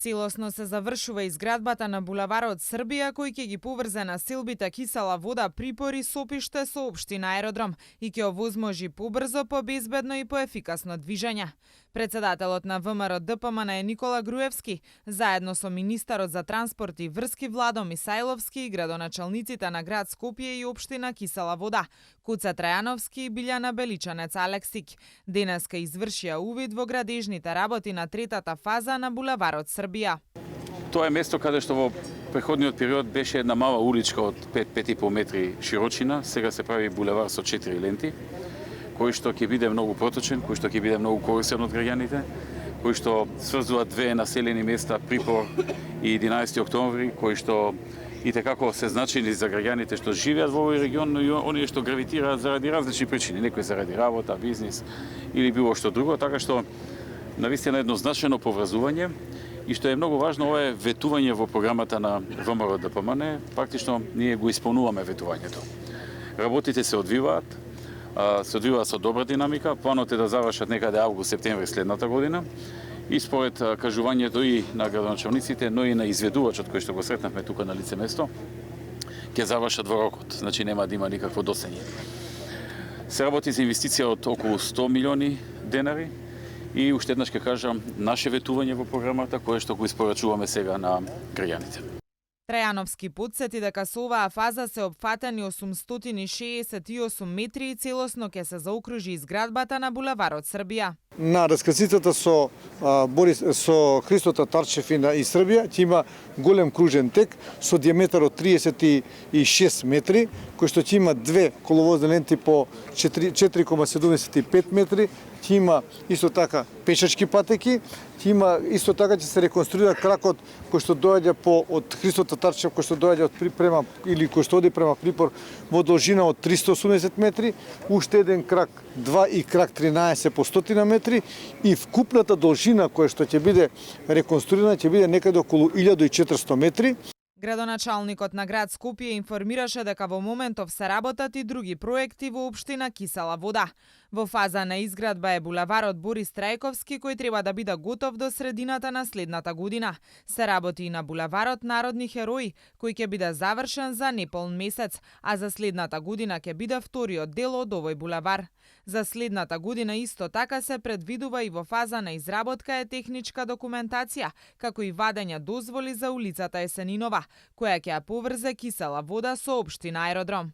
Целосно се завршува изградбата на булеварот Србија, кој ќе ги поврзе населбите Кисела вода, Припори, Сопиште со општина Аеродром и ќе овозможи побрзо, побезбедно и поефикасно движење. Председателот на ВМРО ДПМН е Никола Груевски, заедно со министерот за транспорт и врски Владо Мисајловски и градоначалниците на град Скопје и општина Кисела вода, Куца Трајановски и Билјана Беличанец Алексик, денеска извршија увид во градежните работи на третата фаза на булеварот Србија. Тоа е место каде што во преходниот период беше една мала уличка од 5,5 метри широчина, сега се прави булевар со 4 ленти, кој што ќе биде многу проточен, кој што ќе биде многу користен од граѓаните, кој што сврзува две населени места, Припор и 11 октомври, кои што и tekako се значени за граѓаните што живеат во овој регион, но и оние што гравитираат заради различни причини, некои заради работа, бизнис или било што друго, така што навистина едно значено поврзување и што е многу важно, ова е ветување во програмата на ВМРО ДПМН, практично ние го исполнуваме ветувањето. Работите се одвиваат со добра динамика, планот е да завршат некаде август-септември следната година. И според кажувањето и на градоначалниците, но и на изведувачот кој што го сретнавме тука на лице место, ќе завршат во рокот, значи нема да има никакво досење. Се работи за инвестиција од околу 100 милиони денари и уште еднаш ќе кажам наше ветување во програмата кое што го испорачуваме сега на граѓаните. Трајановски потсети дека со оваа фаза се опфатени 868 метри и целосно ќе се заокружи изградбата на булеварот Србија. На раскрсницата со Христо Татарчев и Србија ќе има голем кружен тек со диаметар од 36 метри, кој што ќе има две коловозни ленти по 4,75 метри, ќе има исто така пешачки патеки, ќе има исто така ќе се реконструира кракот кој што доаѓа од Христо Татарчев, кој што доаѓа од према или кој што оди према Припор во должина од 380 метри, уште еден крак 2 и крак 13 по 100 метри и вкупната должина која што ќе биде реконструирана ќе биде некаде околу 1400 метри. Градоначалникот на град Скопје информираше дека во моментов се работат и други проекти во општина Кисела вода. Во фаза на изградба е булеварот Борис Трајковски, кој треба да биде готов до средината на следната година. Се работи и на булеварот Народни херои, кој ќе биде завршен за неполн месец, а за следната година ќе биде вториот дел од овој булевар. За следната година исто така се предвидува и во фаза на изработка е техничка документација, како и вадење дозволи за улицата Есенинова, која ќе ја поврзе Кисела вода со општина Аеродром.